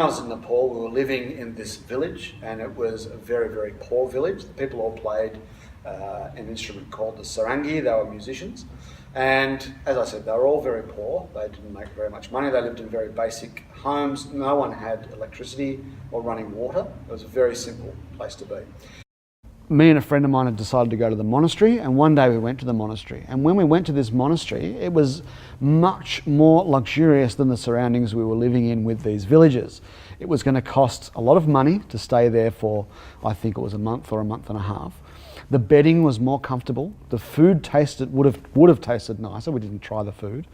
I was in Nepal, we were living in this village, and it was a very, very poor village. The people all played an instrument called the sarangi. They were musicians. And as I said, they were all very poor. They didn't make very much money. They lived in very basic homes. No one had electricity or running water. It was a very simple place to be. Me and a friend of mine had decided to go to the monastery, and one day we went to the monastery. And when we went to this monastery, it was much more luxurious than the surroundings we were living in with these villages. It was going to cost a lot of money to stay there for, I think it was a month or a month and a half. The bedding was more comfortable. The food would have tasted nicer. We didn't try the food.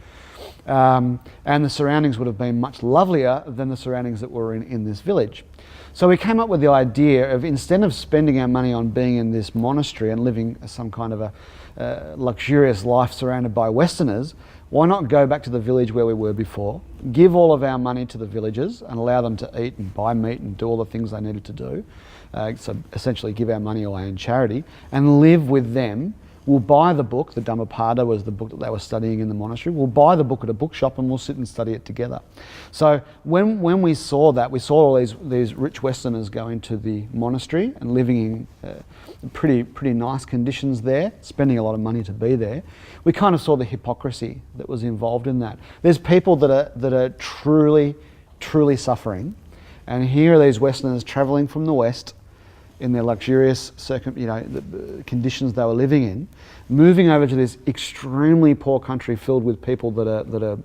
And the surroundings would have been much lovelier than the surroundings that were in this village. So we came up with the idea of, instead of spending our money on being in this monastery and living some kind of a luxurious life surrounded by Westerners, why not go back to the village where we were before, give all of our money to the villagers and allow them to eat and buy meat and do all the things they needed to do. So essentially give our money away in charity and live with them. We'll buy the book, the Dhammapada was the book that they were studying in the monastery. We'll buy the book at a bookshop and we'll sit and study it together. So when we saw that, we saw all these rich Westerners going to the monastery and living in pretty nice conditions there, spending a lot of money to be there. We kind of saw the hypocrisy that was involved in that. There's people that are truly suffering, and here are these Westerners travelling from the West in their luxurious the conditions they were living in, moving over to this extremely poor country filled with people that are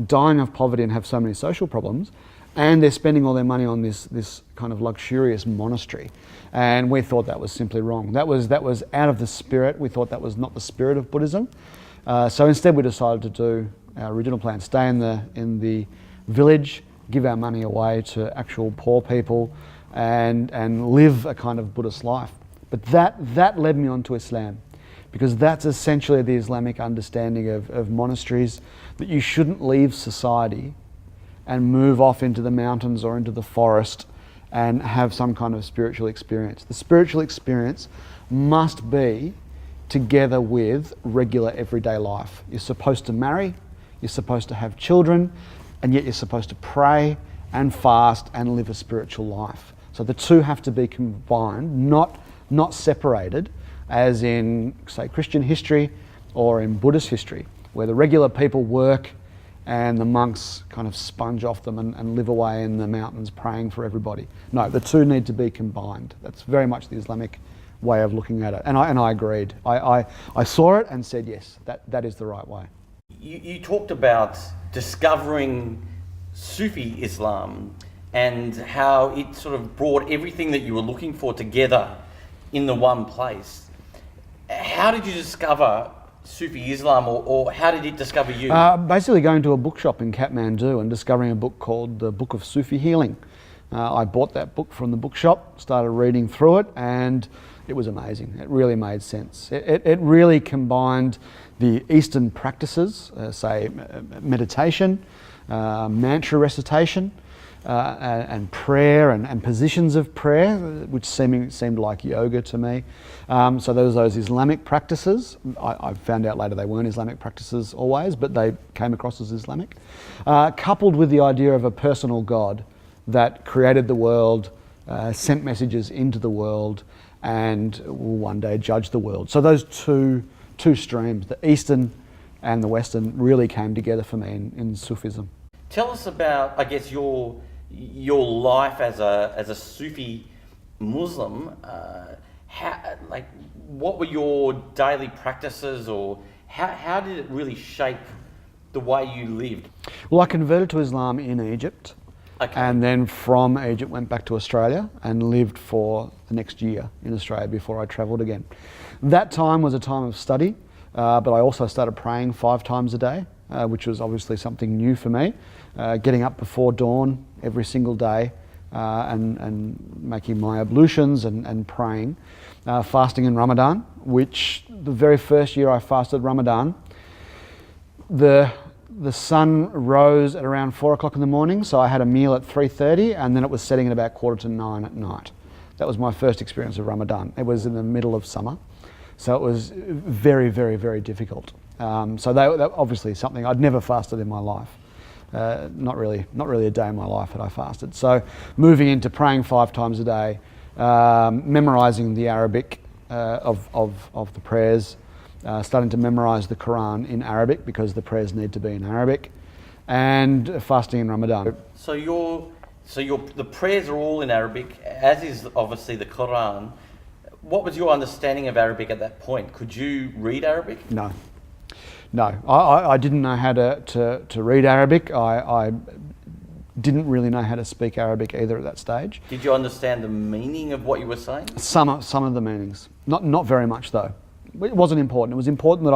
dying of poverty and have so many social problems, and they're spending all their money on this kind of luxurious monastery. And we thought that was simply wrong. That was out of the spirit. We thought that was not the spirit of Buddhism. So instead we decided to do our original plan, stay in the village, give our money away to actual poor people, and live a kind of Buddhist life. But that led me on to Islam, because that's essentially the Islamic understanding of monasteries, that you shouldn't leave society and move off into the mountains or into the forest and have some kind of spiritual experience. The spiritual experience must be together with regular everyday life. You're supposed to marry, you're supposed to have children, and yet you're supposed to pray and fast and live a spiritual life. So the two have to be combined, not separated, as in, say, Christian history or in Buddhist history, where the regular people work and the monks kind of sponge off them and live away in the mountains praying for everybody. No, the two need to be combined. That's very much the Islamic way of looking at it. And I agreed. I saw it and said, yes, that is the right way. You talked about discovering Sufi Islam and how it sort of brought everything that you were looking for together in the one place. How did you discover Sufi Islam, or how did it discover you? Basically going to a bookshop in Kathmandu and discovering a book called The Book of Sufi Healing. I bought that book from the bookshop, started reading through it, and it was amazing. It really made sense. It really combined the Eastern practices, say meditation, mantra recitation, and prayer and positions of prayer, which seemed like yoga to me. So there was those Islamic practices. I found out later they weren't Islamic practices always, but they came across as Islamic. Coupled with the idea of a personal God that created the world, sent messages into the world, and will one day judge the world. So those two streams, the Eastern and the Western, really came together for me in Sufism. Tell us about, I guess, your life as a Sufi Muslim. What were your daily practices, or how did it really shape the way you lived? Well, I converted to Islam in Egypt. Okay. And then from Egypt went back to Australia and lived for the next year in Australia before I travelled again. That time was a time of study, but I also started praying 5 times a day, which was obviously something new for me. Getting up before dawn every single day and making my ablutions and praying. Fasting in Ramadan, which the very first year I fasted Ramadan, the sun rose at around 4 o'clock in the morning, so I had a meal at 3:30, and then it was setting at about 8:45 at night. That was my first experience of Ramadan. It was in the middle of summer, so it was very, very, very difficult. So that obviously something I'd never fasted in my life. not really a day in my life had I fasted. So moving into praying 5 times a day, memorizing the Arabic of the prayers, starting to memorize the Qur'an in Arabic because the prayers need to be in Arabic, and fasting in Ramadan. So the prayers are all in Arabic, as is obviously the Qur'an. What was your understanding of Arabic at that point? Could you read Arabic? No. I didn't know how to read Arabic. I didn't really know how to speak Arabic either at that stage. Did you understand the meaning of what you were saying? Some of the meanings, not very much though. It wasn't important. It was important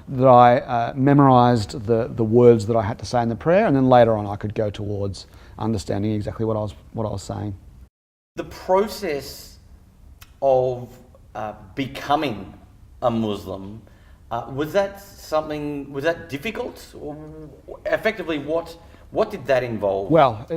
that I memorized the words that I had to say in the prayer, and then later on I could go towards understanding exactly what I was saying. The process of becoming a Muslim, was that difficult? Or effectively, what did that involve? Well,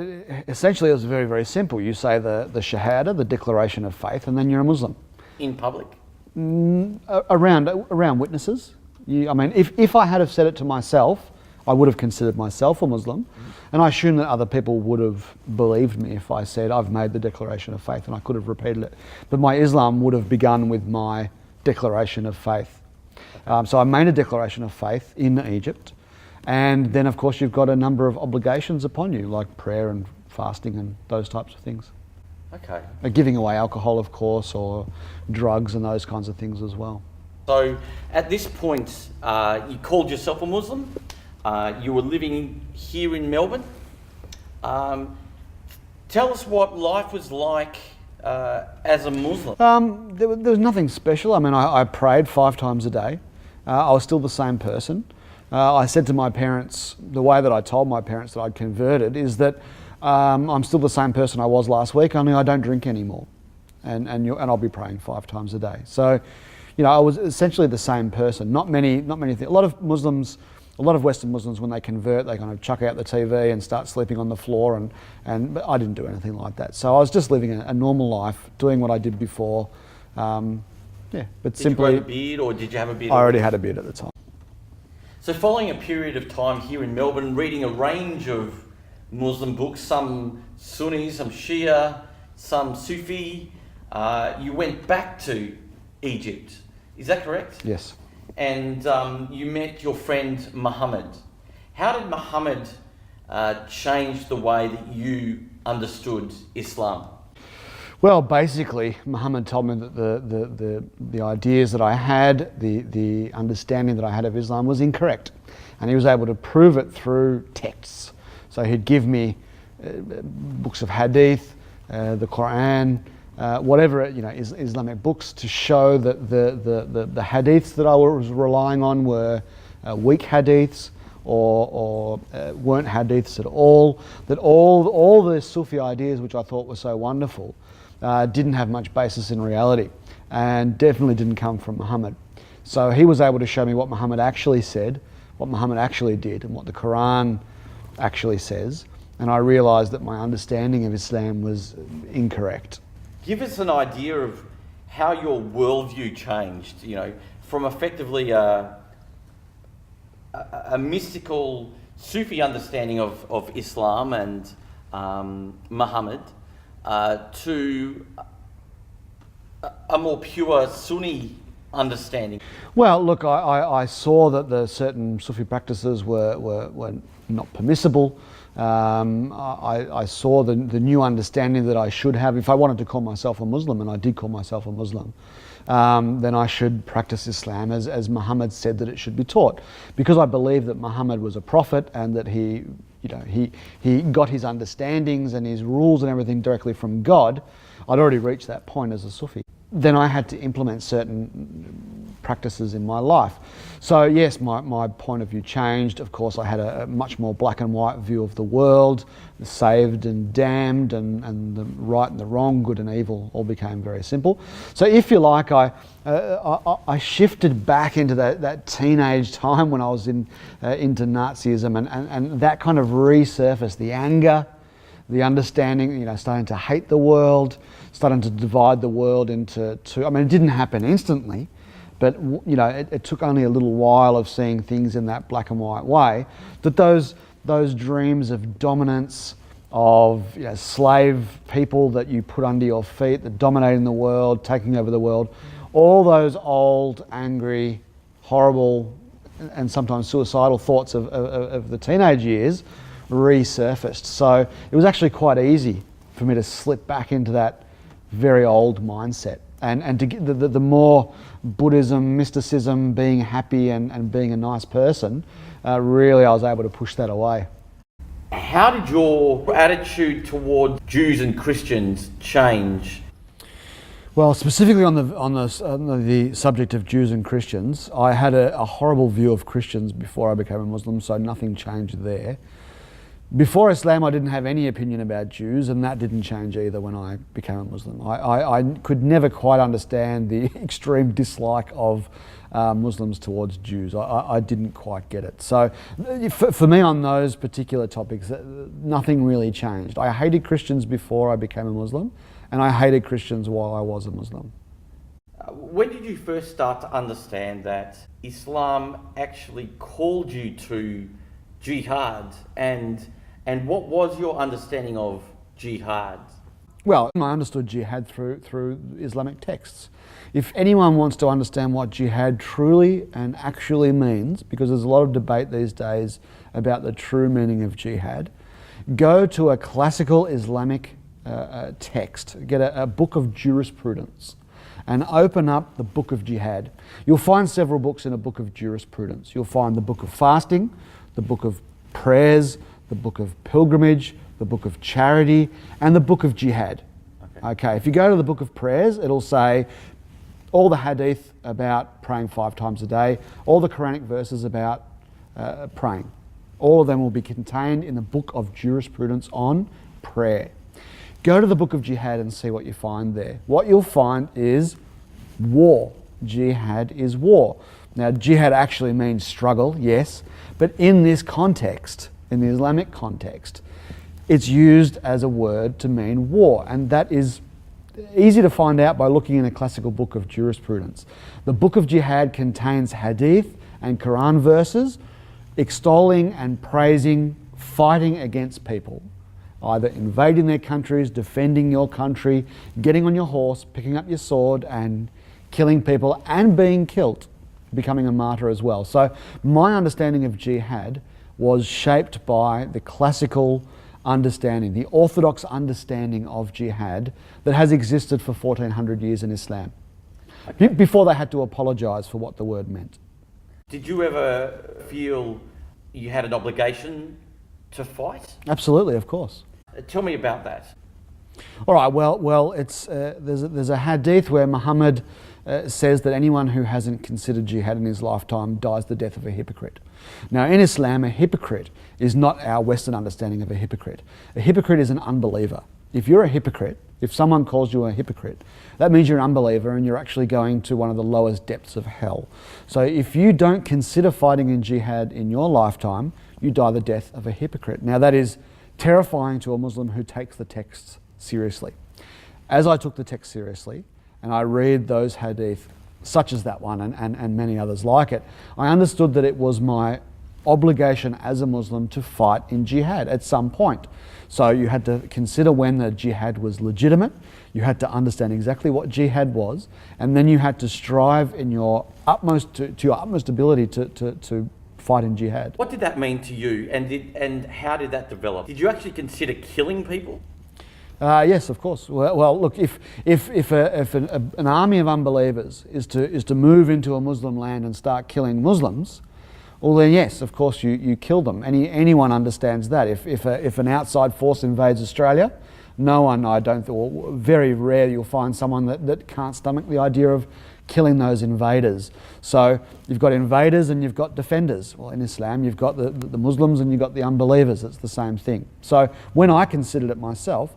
essentially it was very, very simple. You say the Shahada, the declaration of faith, and then you're a Muslim. In public? Around witnesses. If I had have said it to myself, I would have considered myself a Muslim, and I assume that other people would have believed me if I said I've made the declaration of faith, and I could have repeated it. But my Islam would have begun with my declaration of faith. So I made a declaration of faith in Egypt, and then of course you've got a number of obligations upon you, like prayer and fasting and those types of things. Okay. Giving away alcohol, of course, or drugs and those kinds of things as well. So at this point, you called yourself a Muslim. You were living here in Melbourne. Tell us what life was like as a Muslim. There was nothing special. I prayed 5 times a day. I was still the same person. I said to my parents, the way that I told my parents that I'd converted is that I'm still the same person I was last week, only I don't drink anymore, and I'll be praying 5 times a day. So, I was essentially the same person. Not many things. A lot of Western Muslims, when they convert, they kind of chuck out the TV and start sleeping on the floor, but I didn't do anything like that. So I was just living a normal life, doing what I did before. But simply. Did you grow a beard, or did you have a beard? I already had a beard at the time. So following a period of time here in Melbourne, reading a range of Muslim books, some Sunni, some Shia, some Sufi, you went back to Egypt. Is that correct? Yes. And you met your friend Muhammad. How did Muhammad change the way that you understood Islam? Well, basically, Muhammad told me that the ideas that I had, the understanding that I had of Islam was incorrect, and he was able to prove it through texts. So he'd give me books of Hadith, the Qur'an, whatever Islamic books, to show that the Hadiths that I was relying on were weak Hadiths, or weren't Hadiths at all. That all the Sufi ideas, which I thought were so wonderful, didn't have much basis in reality, and definitely didn't come from Muhammad. So he was able to show me what Muhammad actually said, what Muhammad actually did, and what the Quran actually says, and I realised that my understanding of Islam was incorrect. Give us an idea of how your worldview changed, from effectively a mystical Sufi understanding of Islam and Muhammad to a more pure Sunni understanding. Well, look, I saw that the certain Sufi practices were not permissible. I saw the new understanding that I should have. If I wanted to call myself a Muslim, and I did call myself a Muslim, then I should practice Islam as Muhammad said that it should be taught. Because I believe that Muhammad was a prophet, and that he got his understandings and his rules and everything directly from God. I'd already reached that point as a Sufi. Then I had to implement certain practices in my life. So yes, my point of view changed. Of course, I had a much more black and white view of the world, the saved and damned, and the right and the wrong, good and evil, all became very simple. So if you like, I shifted back into that teenage time when I was into Nazism, and that kind of resurfaced the anger, the understanding, starting to hate the world, starting to divide the world into two. It didn't happen instantly, but it took only a little while of seeing things in that black and white way, that those those dreams of dominance, of slave people that you put under your feet, that dominating the world, taking over the world, all those old, angry, horrible, and sometimes suicidal thoughts of the teenage years resurfaced. So it was actually quite easy for me to slip back into that very old mindset. And to get the more Buddhism, mysticism, being happy and being a nice person, really I was able to push that away. How did your attitude towards Jews and Christians change? Well, specifically on the subject of Jews and Christians, I had a horrible view of Christians before I became a Muslim, so nothing changed there. Before Islam, I didn't have any opinion about Jews, and that didn't change either when I became a Muslim. I could never quite understand the extreme dislike of Muslims towards Jews. I didn't quite get it. So for me on those particular topics, nothing really changed. I hated Christians before I became a Muslim, and I hated Christians while I was a Muslim. When did you first start to understand that Islam actually called you to jihad, and what was your understanding of jihad? Well, I understood jihad through Islamic texts. If anyone wants to understand what jihad truly and actually means, because there's a lot of debate these days about the true meaning of jihad, go to a classical Islamic text, get a book of jurisprudence, and open up the book of jihad. You'll find several books in a book of jurisprudence. You'll find the book of fasting, the book of prayers, the book of pilgrimage, the book of charity, and the book of jihad. Okay, if you go to the book of prayers, it'll say all the hadith about praying 5 times a day, all the Quranic verses about praying. All of them will be contained in the book of jurisprudence on prayer. Go to the book of jihad and see what you find there. What you'll find is war. Jihad is war. Now, jihad actually means struggle, yes, but in this context, in the Islamic context, it's used as a word to mean war, and that is easy to find out by looking in a classical book of jurisprudence. The book of jihad contains hadith and Qur'an verses extolling and praising fighting against people, either invading their countries, defending your country, getting on your horse, picking up your sword and killing people and being killed, becoming a martyr as well. So my understanding of jihad was shaped by the classical understanding, the orthodox understanding of jihad that has existed for 1400 years in Islam, before they had to apologise for what the word meant. Did you ever feel you had an obligation to fight? Absolutely, of course. Tell me about that. All right. Well, it's there's a hadith where Muhammad says that anyone who hasn't considered jihad in his lifetime dies the death of a hypocrite. Now, in Islam, a hypocrite is not our Western understanding of a hypocrite. A hypocrite is an unbeliever. If you're a hypocrite, if someone calls you a hypocrite, that means you're an unbeliever and you're actually going to one of the lowest depths of hell. So if you don't consider fighting in jihad in your lifetime, you die the death of a hypocrite. Now, that is terrifying to a Muslim who takes the texts seriously. As I took the text seriously, and I read those hadith, such as that one and many others like it, I understood that it was my obligation as a Muslim to fight in jihad at some point. So you had to consider when the jihad was legitimate, you had to understand exactly what jihad was, and then you had to strive in your utmost, to your utmost ability to fight in jihad. What did that mean to you, and how did that develop? Did you actually consider killing people? Yes, of course. Well, look, if an army of unbelievers is to move into a Muslim land and start killing Muslims, well then yes, of course you kill them. Anyone understands that. If an outside force invades Australia, no one, very rare you'll find someone that can't stomach the idea of killing those invaders. So you've got invaders and you've got defenders. Well, in Islam you've got the Muslims and you've got the unbelievers. It's the same thing. So when I considered it myself,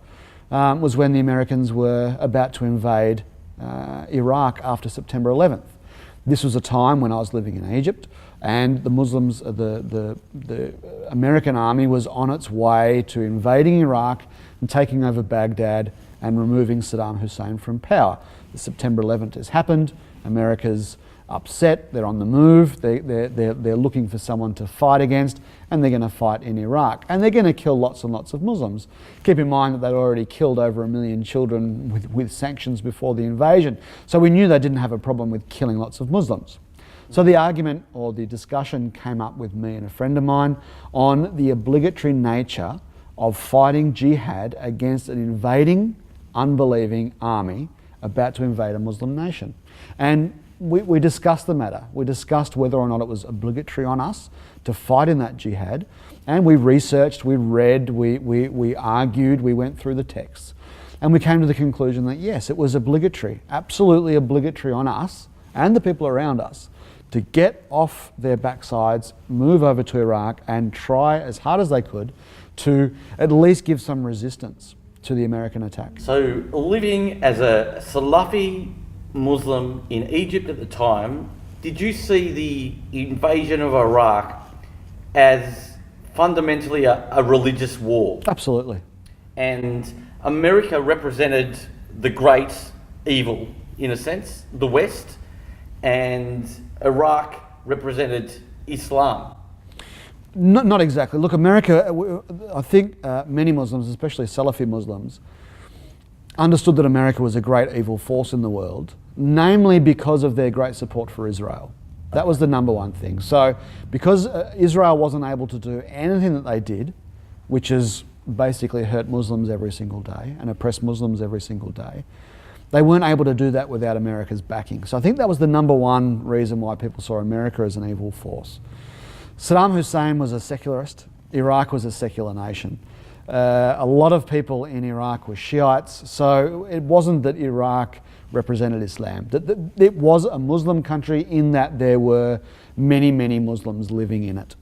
was when the Americans were about to invade Iraq after September 11th. This was a time when I was living in Egypt, and the Muslims, the American army was on its way to invading Iraq and taking over Baghdad and removing Saddam Hussein from power. The September 11th has happened. America's upset, they're on the move, they're looking for someone to fight against, and they're going to fight in Iraq. And they're going to kill lots and lots of Muslims. Keep in mind that they'd already killed over 1 million children with sanctions before the invasion. So we knew they didn't have a problem with killing lots of Muslims. So the argument or the discussion came up with me and a friend of mine on the obligatory nature of fighting jihad against an invading, unbelieving army about to invade a Muslim nation. And we discussed the matter. We discussed whether or not it was obligatory on us to fight in that jihad. And we researched, we read, we argued, we went through the texts. And we came to the conclusion that yes, it was obligatory, absolutely obligatory on us and the people around us to get off their backsides, move over to Iraq and try as hard as they could to at least give some resistance to the American attack. So living as a Salafi Muslim in Egypt at the time, did you see the invasion of Iraq as fundamentally a religious war? Absolutely. And America represented the great evil, in a sense, the West, and Iraq represented Islam. Not exactly. Look, America, I think many Muslims, especially Salafi Muslims, understood that America was a great evil force in the world, namely because of their great support for Israel. That was the number one thing. So because Israel wasn't able to do anything that they did, which is basically hurt Muslims every single day and oppress Muslims every single day, they weren't able to do that without America's backing. So I think that was the number one reason why people saw America as an evil force. Saddam Hussein was a secularist. Iraq was a secular nation. A lot of people in Iraq were Shiites, so it wasn't that Iraq represented Islam. It was a Muslim country in that there were many, many Muslims living in it.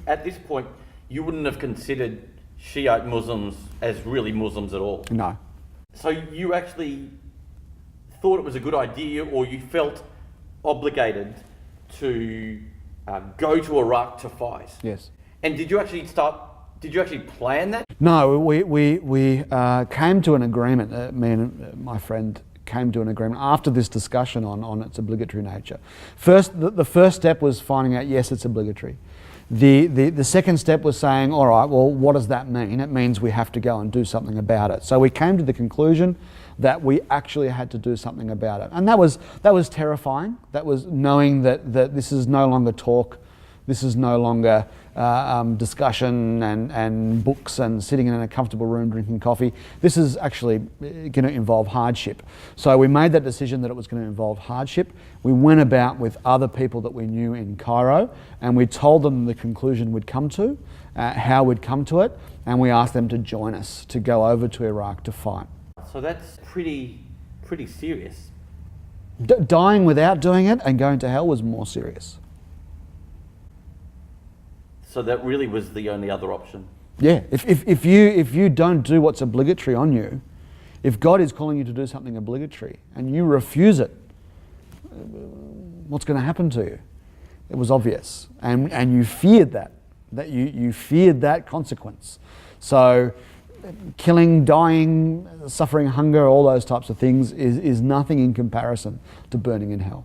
At this point, you wouldn't have considered Shiite Muslims as really Muslims at all? No. So you actually thought it was a good idea, or you felt obligated to go to Iraq to fight? Yes. And did you actually plan that? No, we came to an agreement, me and my friend came to an agreement after this discussion on its obligatory nature. The first step was finding out, yes, it's obligatory. The second step was saying, all right, well, what does that mean? It means we have to go and do something about it. So we came to the conclusion that we actually had to do something about it. And that was terrifying. That was knowing that this is no longer talk, this is no longer discussion and books and sitting in a comfortable room drinking coffee. This is actually going to involve hardship. So we made that decision that it was going to involve hardship. We went about with other people that we knew in Cairo, and we told them the conclusion we'd come to, how we'd come to it, and we asked them to join us to go over to Iraq to fight. So that's pretty serious. Dying without doing it and going to hell was more serious. So that really was the only other option. Yeah, if you don't do what's obligatory on you, if God is calling you to do something obligatory and you refuse it, what's going to happen to you? It was obvious, and you feared that you feared that consequence. So killing, dying, suffering hunger, all those types of things is nothing in comparison to burning in hell.